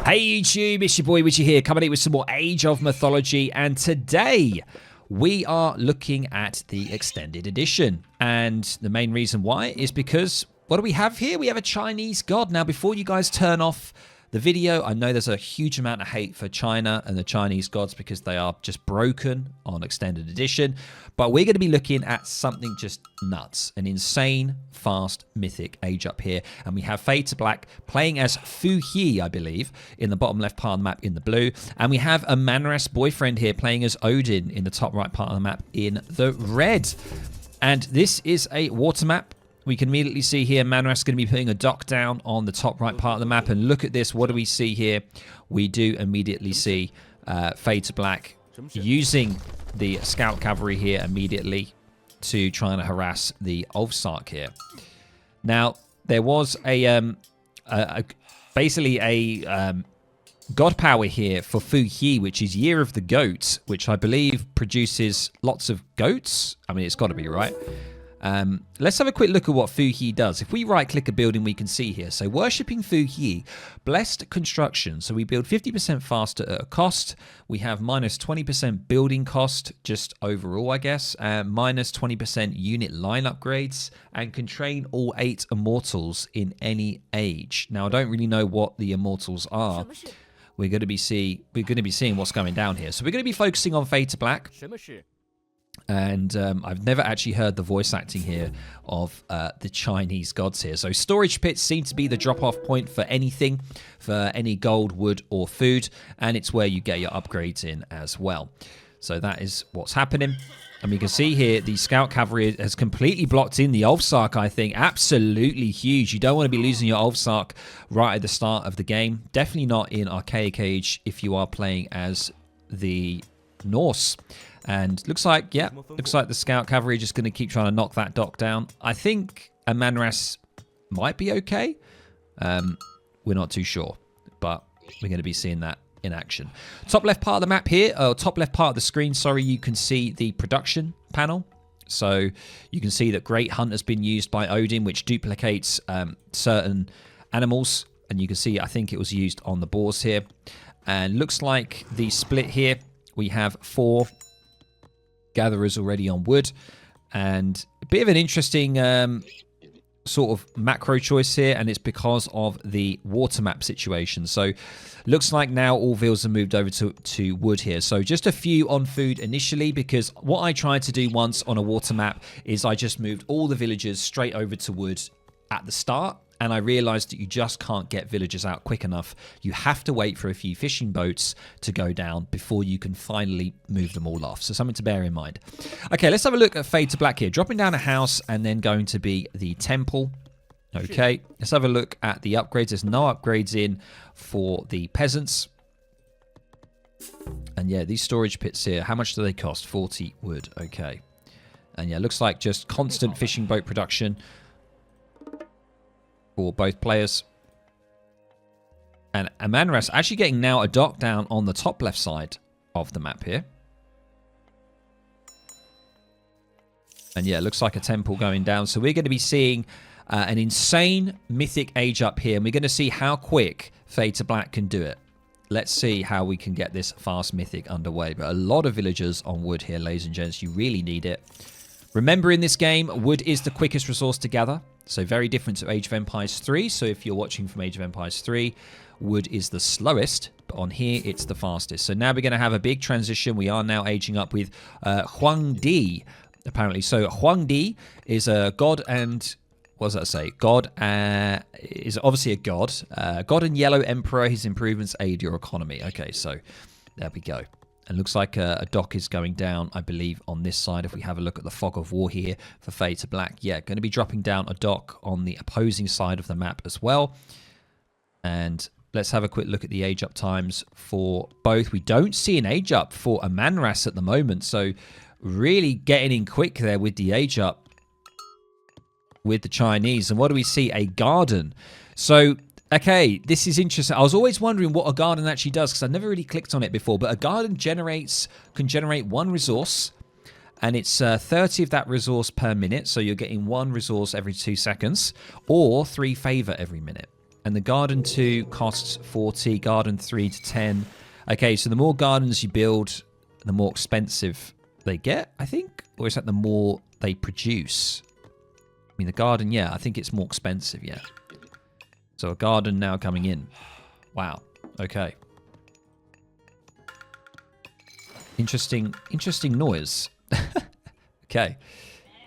Hey YouTube, it's your boy Witchy here, coming in with some more Age of Mythology, and today we are looking at the extended edition. And the main reason why is because, what do we have here? We have a Chinese god. Now, before you guys turn off the video, I know there's a huge amount of hate for China and the Chinese gods because they are just broken on extended edition. But we're going to be looking at something just nuts, an insane, fast, mythic age up here. And we have Fade to Black playing as Fu He, I believe, in the bottom left part of the map in the blue. And we have a Manras boyfriend here playing as Odin in the top right part of the map in the red. And this is a water map. We can immediately see here Manras is going to be putting a dock down on the top right part of the map. And look at this. What do we see here? We do immediately see Fade to Black using the scout cavalry here immediately to try and harass the Ulfsark here. Now, there was basically a god power here for Fu He, which is Year of the Goat, which I believe produces lots of goats. I mean, it's got to be, right? Let's have a quick look at what Fu He does. If we right-click a building, we can see here. So, worshipping Fu He, blessed construction. So, we build 50% faster at a cost. We have minus 20% building cost, just overall, I guess. Minus 20% unit line upgrades, and can train all 8 immortals in any age. Now, I don't really know what the immortals are. We're going to be seeing what's going down here. So, we're going to be focusing on Fade to Black. And I've never actually heard the voice acting here of the Chinese gods here. So storage pits seem to be the drop-off point for anything, for any gold, wood, or food. And it's where you get your upgrades in as well. So that is what's happening. And we can see here the scout cavalry has completely blocked in the Ulfsark, I think. Absolutely huge. You don't want to be losing your Ulfsark right at the start of the game. Definitely not in Archaic Age if you are playing as the Norse. And looks like the scout cavalry are just going to keep trying to knock that dock down. I think a Manras might be okay. We're not too sure, but we're going to be seeing that in action. Top left part of the map here, or top left part of the screen, sorry, you can see the production panel. So you can see that Great Hunt has been used by Odin, which duplicates certain animals. And you can see, I think it was used on the boars here. And looks like the split here, we have 4 gatherers already on wood, and a bit of an interesting sort of macro choice here, and it's because of the water map situation. So looks like now all villas are moved over to wood here. So just a few on food initially, because what I tried to do once on a water map is I just moved all the villagers straight over to wood at the start. And I realized that you just can't get villagers out quick enough. You have to wait for a few fishing boats to go down before you can finally move them all off. So something to bear in mind. Okay, let's have a look at Fade to Black here. Dropping down a house and then going to be the temple. Okay, let's have a look at the upgrades. There's no upgrades in for the peasants. And yeah, these storage pits here, how much do they cost? 40 wood. Okay. And yeah, looks like just constant fishing boat production for both players. And Manras actually getting now a dock down on the top left side of the map here. And yeah, it looks like a temple going down. So we're going to be seeing an insane mythic age up here. And we're going to see how quick Fade to Black can do it. Let's see how we can get this fast mythic underway. But a lot of villagers on wood here, ladies and gents. You really need it. Remember, in this game, wood is the quickest resource to gather. So very different to Age of Empires 3. So if you're watching from Age of Empires 3, wood is the slowest. But on here, it's the fastest. So now we're going to have a big transition. We are now aging up with Huang Di, apparently. So Huang Di is a god and... What does that say? God is obviously a god. God and Yellow Emperor. His improvements aid your economy. Okay, so there we go. And looks like a dock is going down, I believe, on this side. If we have a look at the Fog of War here for Fade to Black. Yeah, going to be dropping down a dock on the opposing side of the map as well. And let's have a quick look at the age up times for both. We don't see an age up for a Manras at the moment. So really getting in quick there with the age up with the Chinese. And what do we see? A garden. So... okay, this is interesting. I was always wondering what a garden actually does because I never really clicked on it before. But a garden can generate 1 resource, and it's 30 of that resource per minute. So you're getting 1 resource every 2 seconds, or 3 favor every minute. And the garden 2 costs 40, garden 3 to 10. Okay, so the more gardens you build, the more expensive they get, I think? Or is that the more they produce? I mean, the garden, yeah, I think it's more expensive, yeah. So a garden now coming in. Wow, okay. Interesting noise. Okay.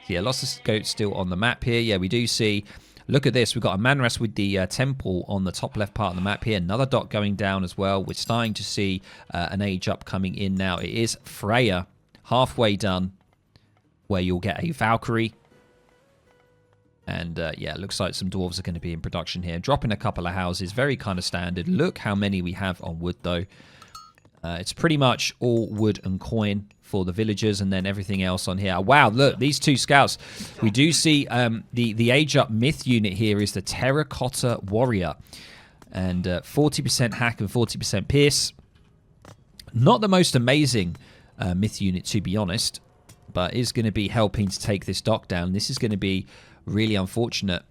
Yeah, lots of goats still on the map here. Yeah, we do see... Look at this. We've got a manrest with the temple on the top left part of the map here. Another dot going down as well. We're starting to see an age up coming in now. It is Freya, halfway done, where you'll get a Valkyrie. And yeah, it looks like some dwarves are going to be in production here. Dropping a couple of houses. Very kind of standard. Look how many we have on wood, though. It's pretty much all wood and coin for the villagers, and then everything else on here. Wow, look, these two scouts. We do see the age-up myth unit here is the Terracotta Warrior. And 40% hack and 40% pierce. Not the most amazing myth unit, to be honest, but is going to be helping to take this dock down. This is going to be really unfortunate.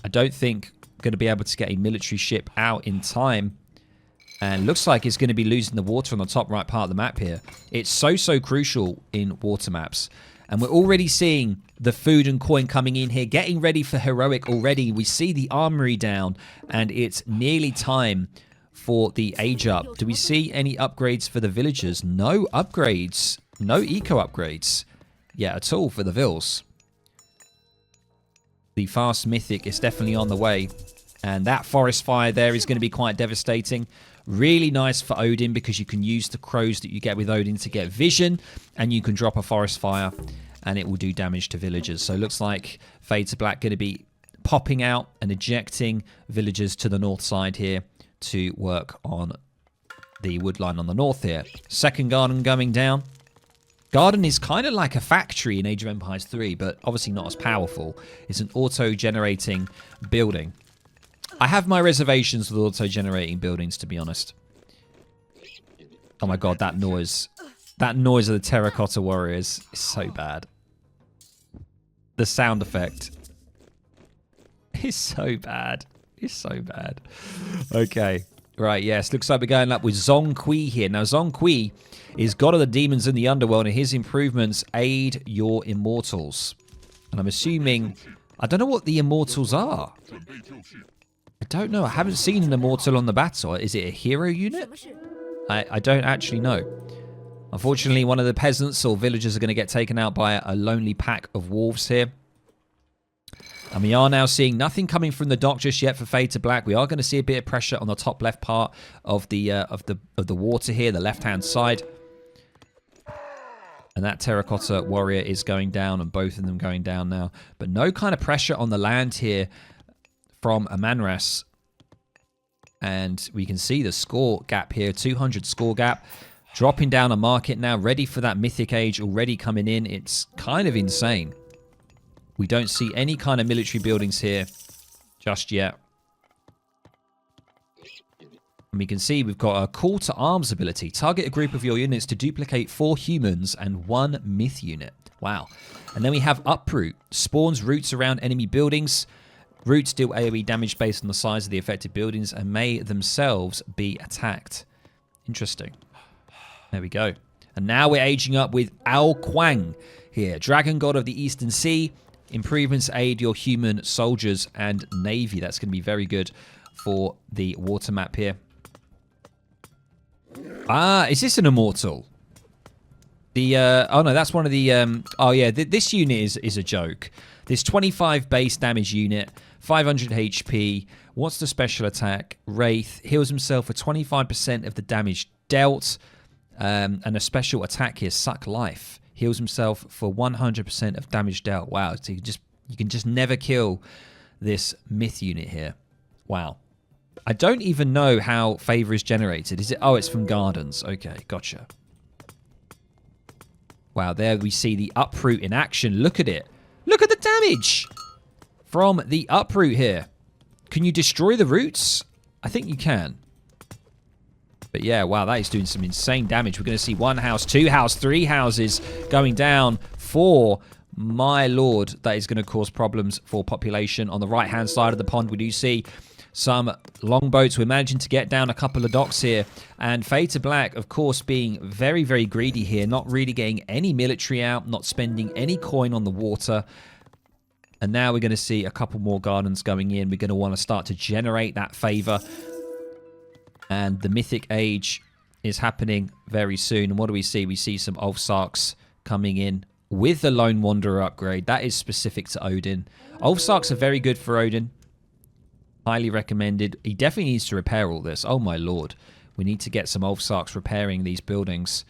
I don't think going to be able to get a military ship out in time. And looks like it's going to be losing the water on the top right part of the map here. It's so crucial in water maps. And we're already seeing the food and coin coming in here, getting ready for heroic already. We see the armory down, and it's nearly time for the age up. Do we see any upgrades for the villagers? No upgrades. No eco upgrades. Yeah, at all for the vills. The fast mythic is definitely on the way. And that forest fire there is going to be quite devastating. Really nice for Odin because you can use the crows that you get with Odin to get vision, and you can drop a forest fire and it will do damage to villagers. So it looks like Fade to Black going to be popping out and ejecting villagers to the north side here to work on the wood line on the north here. Second garden going down. Garden is kind of like a factory in Age of Empires 3, but obviously not as powerful. It's an auto-generating building. I have my reservations with auto-generating buildings, to be honest. Oh my god, that noise. That noise of the Terracotta Warriors is so bad. The sound effect is so bad. It's so bad. Okay. Right, yes. Looks like we're going up with Zong Kui here. Now, Zong Kui is god of the demons in the underworld, and his improvements aid your immortals. And I'm assuming... I don't know what the immortals are. I don't know. I haven't seen an immortal on the battle. Is it a hero unit? I don't actually know. Unfortunately, one of the peasants or villagers are going to get taken out by a lonely pack of wolves here. And we are now seeing nothing coming from the dock just yet for Fade to Black. We are going to see a bit of pressure on the top left part of the water here, the left-hand side. And that Terracotta Warrior is going down, and both of them going down now. But no kind of pressure on the land here from Amanras. And we can see the score gap here, 200 score gap. Dropping down a market now, ready for that Mythic Age already coming in. It's kind of insane. We don't see any kind of military buildings here just yet. And we can see we've got a call to arms ability. Target a group of your units to duplicate 4 humans and 1 myth unit. Wow. And then we have Uproot. Spawns roots around enemy buildings. Roots deal AoE damage based on the size of the affected buildings and may themselves be attacked. Interesting. There we go. And now we're aging up with Ao Kuang here. Dragon God of the Eastern Sea. Improvements aid your human soldiers and navy. That's going to be very good for the water map here. Ah, is this an immortal? The oh no, that's one of the oh yeah, this unit is a joke. This 25 base damage unit, 500 HP. What's the special attack? Wraith heals himself for 25% of the damage dealt, and a special attack here, Suck Life. Heals himself for 100% of damage dealt. Wow, so you can just never kill this myth unit here. Wow. I don't even know how favor is generated. Is it? Oh, it's from gardens. Okay, gotcha. Wow, there we see the Uproot in action. Look at it. Look at the damage from the Uproot here. Can you destroy the roots? I think you can. But yeah, wow, that is doing some insane damage. We're going to see 1 house, 2 house, 3 houses going down, 4. My lord, that is going to cause problems for population. On the right-hand side of the pond, we do see some longboats. We're managing to get down a couple of docks here. And Fade to Black, of course, being very, very greedy here. Not really getting any military out. Not spending any coin on the water. And now we're going to see a couple more gardens going in. We're going to want to start to generate that favor. And the Mythic Age is happening very soon. And what do we see? We see some Ulfsarks coming in with the Lone Wanderer upgrade. That is specific to Odin. Ulfsarks are very good for Odin. Highly recommended. He definitely needs to repair all this. Oh my lord. We need to get some Ulfsarks repairing these buildings.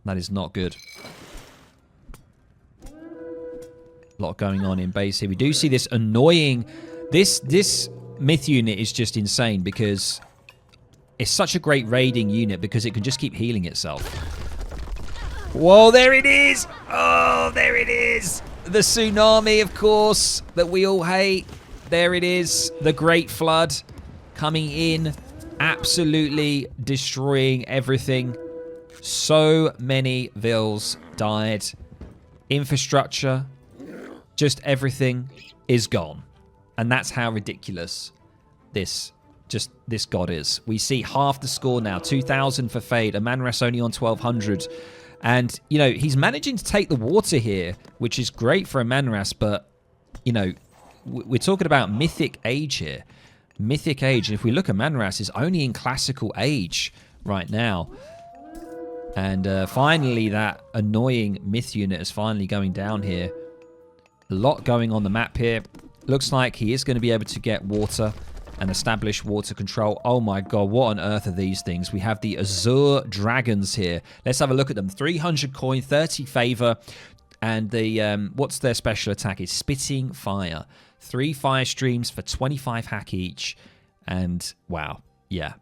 That is not good. A lot going on in base here. We do see this annoying... This myth unit is just insane because it's such a great raiding unit because it can just keep healing itself. Whoa, there it is! Oh, there it is! The tsunami, of course, that we all hate. There it is. The Great Flood coming in, absolutely destroying everything. So many vills died. Infrastructure, just everything is gone. And that's how ridiculous this god is. We see half the score now. 2,000 for Fade. Amanras only on 1,200. And, you know, he's managing to take the water here, which is great for Amanras, but, you know, we're talking about Mythic Age here. Mythic Age. And if we look at Amanras, is only in Classical Age right now. And finally, that annoying Myth unit is finally going down here. A lot going on the map here. Looks like he is going to be able to get water and establish water control. Oh my god, what on earth are these things? We have the Azure Dragons here. Let's have a look at them. 300 coin, 30 favor, and the what's their special attack? Is Spitting Fire. 3 fire streams for 25 hack each. And wow, yeah.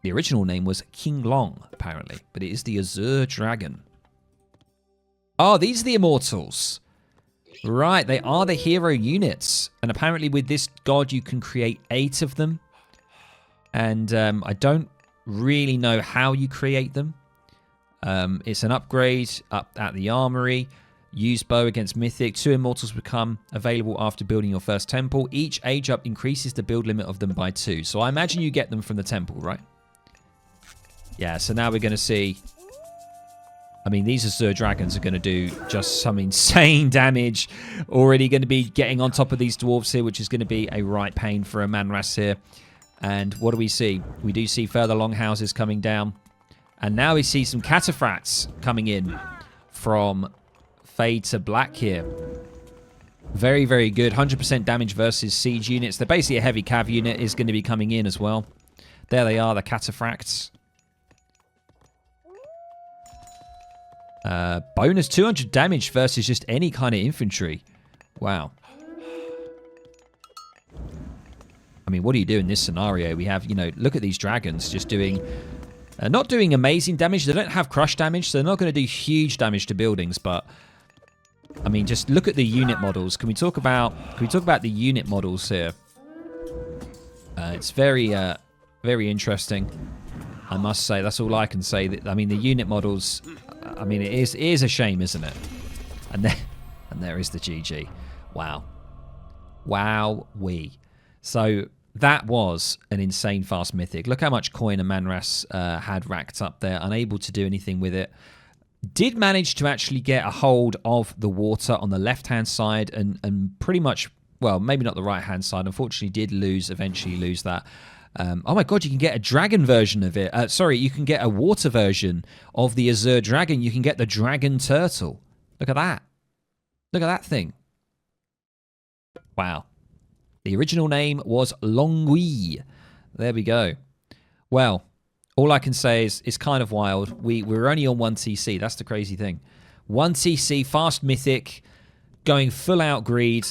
The original name was King Long, apparently, but it is the Azure Dragon. Oh, these are the Immortals. Right, they are the hero units. And apparently with this god, you can create 8 of them. And I don't really know how you create them. It's an upgrade up at the armory. Use bow against Mythic. 2 Immortals become available after building your first temple. Each age up increases the build limit of them by 2. So I imagine you get them from the temple, right? Yeah, so now we're going to see... I mean, these Azure Dragons are going to do just some insane damage. Already going to be getting on top of these dwarves here, which is going to be a right pain for a Manras here. And what do we see? We do see further longhouses coming down. And now we see some cataphracts coming in from Fade to Black here. Very, very good. 100% damage versus siege units. They're basically a heavy cav unit is going to be coming in as well. There they are, the cataphracts. Bonus 200 damage versus just any kind of infantry. Wow. I mean, what do you do in this scenario? We have, you know, look at these dragons just doing... not doing amazing damage. They don't have crush damage, so they're not going to do huge damage to buildings, but... I mean, just look at the unit models. Can we talk about the unit models here? It's very, very interesting. I must say, that's all I can say. I mean, the unit models... I mean, it is a shame, isn't it? And there is the GG. Wow. Wow-wee. So that was an insane fast Mythic. Look how much coin Amanras had racked up there. Unable to do anything with it. Did manage to actually get a hold of the water on the left-hand side and pretty much, well, maybe not the right-hand side. Unfortunately, did eventually lose that. Oh my god, you can get a dragon version of it. Sorry, you can get a water version of the Azure Dragon. You can get the Dragon Turtle. Look at that. Look at that thing. Wow. The original name was Longui. There we go. Well, all I can say is it's kind of wild. We're only on 1 TC. That's the crazy thing. 1 TC, fast Mythic, going full out greed.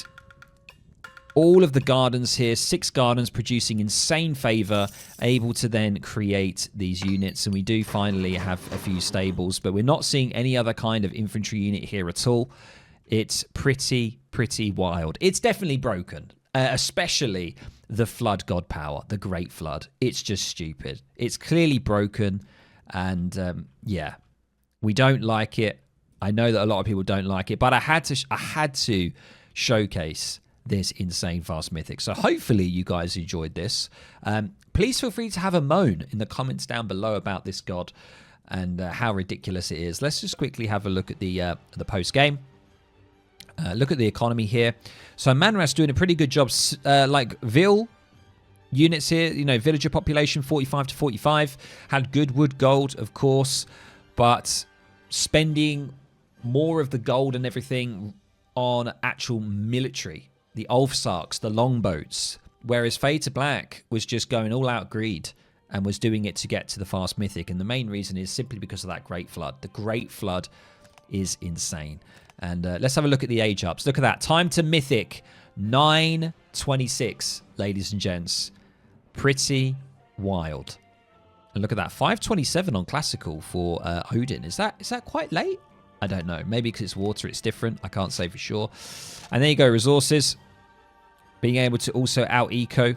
All of the gardens here, 6 gardens producing insane favor, able to then create these units. And we do finally have a few stables, but we're not seeing any other kind of infantry unit here at all. It's pretty wild. It's definitely broken, especially the Flood God power, the Great Flood. It's just stupid. It's clearly broken, and yeah, we don't like it. I know that a lot of people don't like it, but I had to showcase this insane fast mythic. So hopefully you guys enjoyed this. Please feel free to have a moan in the comments down below about this god and how ridiculous it is. Let's just quickly have a look at the post game. Look at the economy here. So Manras doing a pretty good job. Like Vil units here, you know, villager population 45 to 45. Had good wood gold, of course, but spending more of the gold and everything on actual military. The Ulfsarks, the longboats. Whereas Fade to Black was just going all out greed and was doing it to get to the fast mythic. And the main reason is simply because of that Great Flood. The Great Flood is insane. And let's have a look at the age ups. Look at that. Time to mythic. 926, ladies and gents. Pretty wild. And look at that. 527 on classical for Odin. Is that quite late? I don't know. Maybe because it's water, it's different. I can't say for sure. And there you go. Resources. Being able to also out-eco.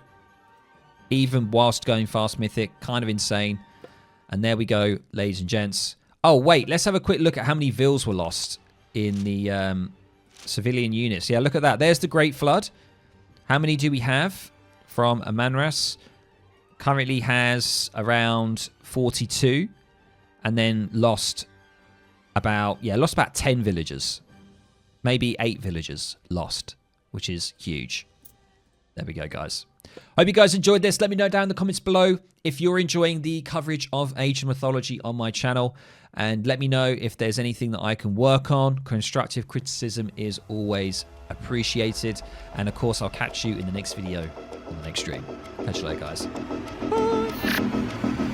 Even whilst going fast mythic. Kind of insane. And there we go, ladies and gents. Oh, wait. Let's have a quick look at how many Vils were lost in the civilian units. Yeah, look at that. There's the Great Flood. How many do we have from Amanras? Currently has around 42. And then lost about 10 villagers. Maybe 8 villagers lost, which is huge. There we go, guys. Hope you guys enjoyed this. Let me know down in the comments below if you're enjoying the coverage of Age of Mythology on my channel. And let me know if there's anything that I can work on. Constructive criticism is always appreciated. And of course, I'll catch you in the next video on the next stream. Catch you later, guys. Bye.